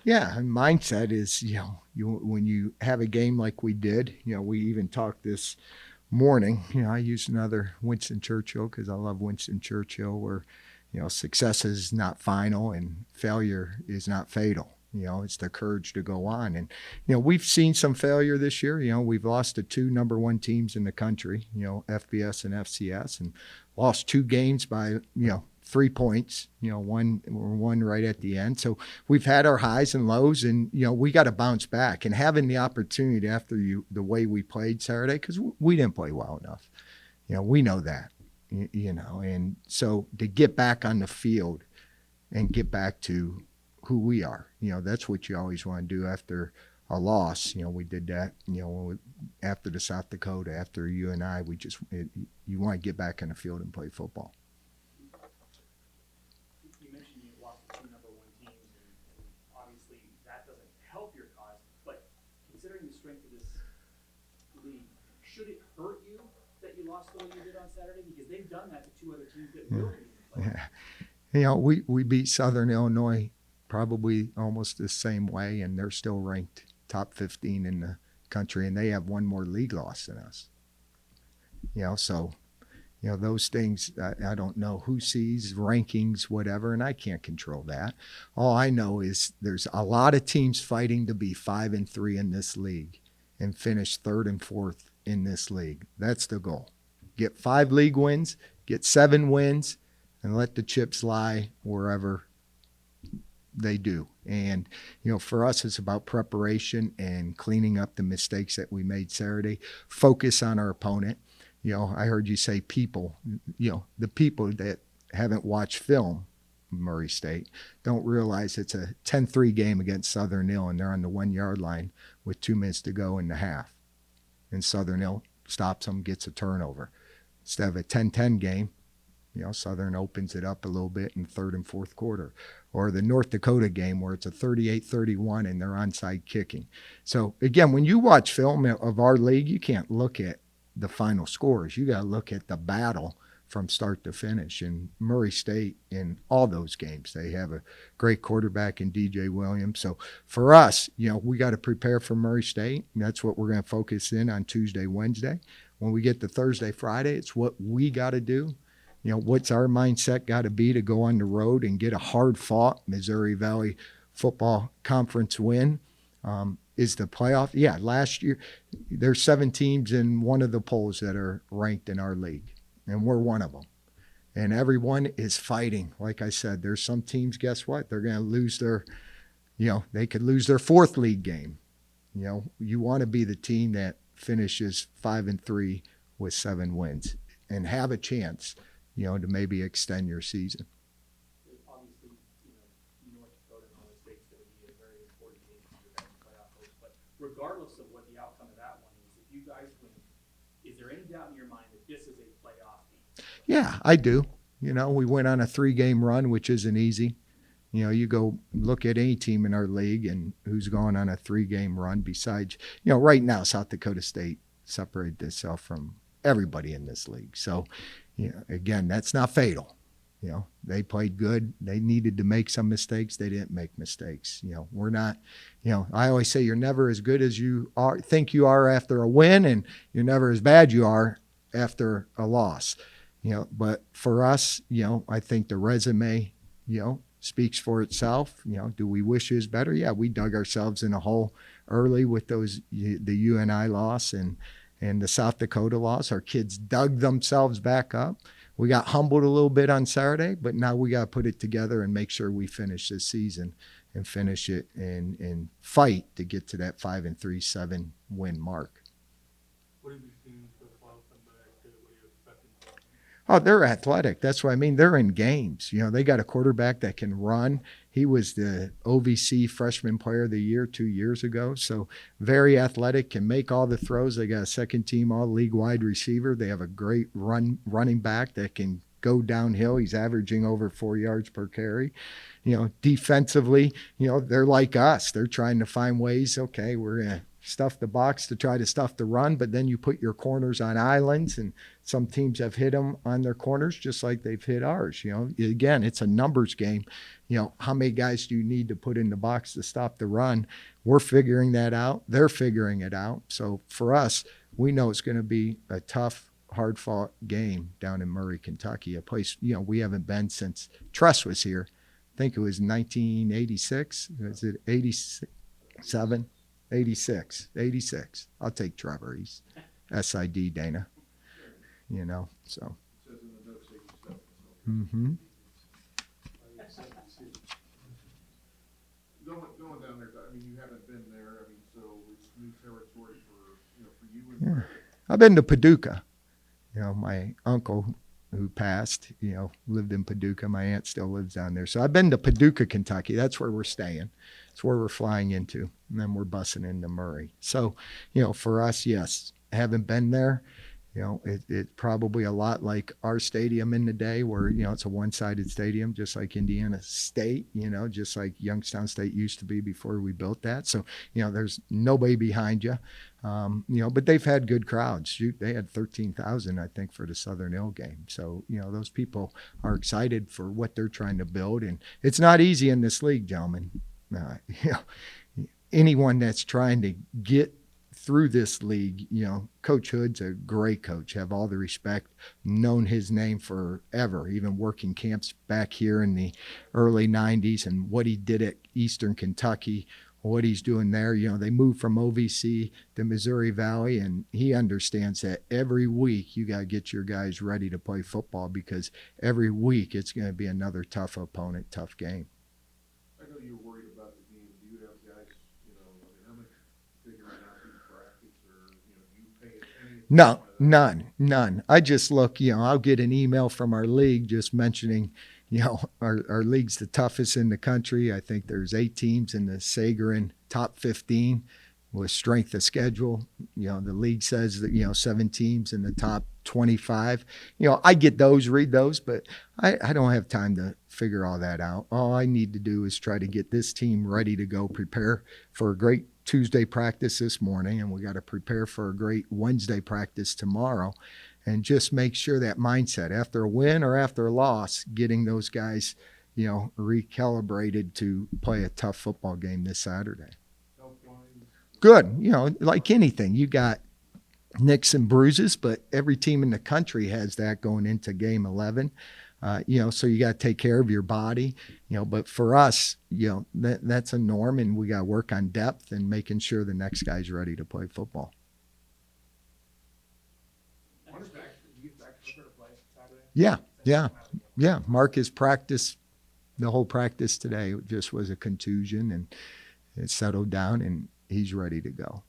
Yeah, and mindset is, when you have a game like we did, we even talked this morning. I used another Winston Churchill because I love Winston Churchill, where, success is not final and failure is not fatal. It's the courage to go on. And, we've seen some failure this year. We've lost to two number one teams in the country, FBS and FCS, and lost two games by, 3 points, one right at the end. So we've had our highs and lows, and, we got to bounce back. And having the opportunity after the way we played Saturday, because we didn't play well enough. We know that, and so to get back on the field and get back to who we are, that's what you always want to do after a loss. We did that, after the South Dakota, after you and I, you want to get back on the field and play football. You mentioned you lost to two number one teams, and obviously that doesn't help your cause, but considering the strength of this league, should it hurt you that you lost the way you did on Saturday? Because they've done that to two other teams that will be in the playoffs. Yeah. We beat Southern Illinois probably almost the same way, and they're still ranked top 15 in the country, and they have one more league loss than us. So, those things, I don't know who sees rankings, whatever, and I can't control that. All I know is there's a lot of teams fighting to be 5-3 in this league and finish third and fourth in this league. That's the goal. Get 5 league wins, get 7 wins, and let the chips lie wherever they do. And, for us, it's about preparation and cleaning up the mistakes that we made Saturday. Focus on our opponent. I heard you say people, the people that haven't watched film, Murray State, don't realize it's a 10-3 game against Southern Ill, and they're on the 1-yard line with 2 minutes to go in the half. And Southern Ill stops them, gets a turnover. Instead of a 10-10 game, Southern opens it up a little bit in third and fourth quarter. Or the North Dakota game where it's a 38-31 and they're onside kicking. So, again, when you watch film of our league, you can't look at the final scores. You got to look at the battle from start to finish. And Murray State, in all those games, they have a great quarterback in DJ Williams. So for us, we got to prepare for Murray State. And that's what we're going to focus in on Tuesday, Wednesday. When we get to Thursday, Friday, it's what we got to do. What's our mindset got to be to go on the road and get a hard-fought Missouri Valley Football Conference win? Is the playoff? Yeah, last year there's 7 teams in one of the polls that are ranked in our league, and we're one of them. And everyone is fighting. Like I said, there's some teams, guess what? They're going to lose they could lose their 4th league game. You want to be the team that finishes 5-3 with 7 wins and have a chance, to maybe extend your season. Obviously, North Dakota and all the states going to be a very important game for your guys' playoff hopes. But regardless of what the outcome of that one is, if you guys win, is there any doubt in your mind that this is a playoff team? Yeah, I do. We went on a 3-game run, which isn't easy. You go look at any team in our league and who's going on a 3-game run besides, right now, South Dakota State separated itself from everybody in this league. So, again, that's not fatal. They played good. They needed to make some mistakes. They didn't make mistakes. We're not, I always say you're never as good as you think you are after a win, and you're never as bad you are after a loss. But for us, I think the resume, speaks for itself. Do we wish it was better? Yeah, we dug ourselves in a hole early with the UNI loss and the South Dakota loss. Our kids dug themselves back up. We got humbled a little bit on Saturday, but now we got to put it together and make sure we finish this season and finish it and fight to get to that 5-3, 7-win mark. What have you seen so far from the what are you expecting? Oh, they're athletic. That's what I mean. They're in games. They got a quarterback that can run. He was the OVC Freshman Player of the Year 2 years ago. So very athletic, can make all the throws. They got a second-team all-league wide receiver. They have a great running back that can go downhill. He's averaging over 4 yards per carry. Defensively, they're like us. They're trying to find ways. Okay, we're going to stuff the box to try to stuff the run, but then you put your corners on islands, and some teams have hit them on their corners just like they've hit ours. Again, it's a numbers game. How many guys do you need to put in the box to stop the run? We're figuring that out. They're figuring it out. So for us, we know it's going to be a tough, hard-fought game down in Murray, Kentucky, a place, we haven't been since Tress was here. I think it was 1986. Was it 87? 86. I'll take Trevor. He's SID, Dana. So. It says in the notes 87. Mm-hmm. Going down there, I mean, you haven't been there. I mean, so it's new territory for you. Yeah. I've been to Paducah. My uncle who passed, lived in Paducah. My aunt still lives down there. So I've been to Paducah, Kentucky. That's where we're staying. It's where we're flying into. And then we're bussing into Murray. So, for us, yes, haven't been there. It's probably a lot like our stadium in the day where, it's a one-sided stadium, just like Indiana State, just like Youngstown State used to be before we built that. So, there's nobody behind you, but they've had good crowds. Shoot, they had 13,000, I think, for the Southern Hill game. So, those people are excited for what they're trying to build. And it's not easy in this league, gentlemen. Anyone that's trying to get through this league, Coach Hood's a great coach, have all the respect, known his name forever, even working camps back here in the early 90s, and what he did at Eastern Kentucky, what he's doing there. They moved from OVC to Missouri Valley, and he understands that every week you got to get your guys ready to play football, because every week it's going to be another tough opponent, tough game. I know you're worried about the game. Do you have guys, how much figuring out these brackets, or, do you pay any attention No, to that? none. I just look, I'll get an email from our league just mentioning, our league's the toughest in the country. I think there's 8 teams in the Sagarin top 15 with strength of schedule. The league says that, 7 teams in the top 25. I get those, read those, but I don't have time to figure all that out. All I need to do is try to get this team ready to go, prepare for a great Tuesday practice this morning, and we got to prepare for a great Wednesday practice tomorrow, and just make sure that mindset after a win or after a loss, getting those guys, recalibrated to play a tough football game this Saturday. Good. Like anything, you got nicks and bruises, but every team in the country has that going into game 11. So you got to take care of your body, but for us, that's a norm, and we got to work on depth and making sure the next guy's ready to play football. Yeah. Marcus practiced the whole practice today. It just was a contusion, and it settled down, and he's ready to go.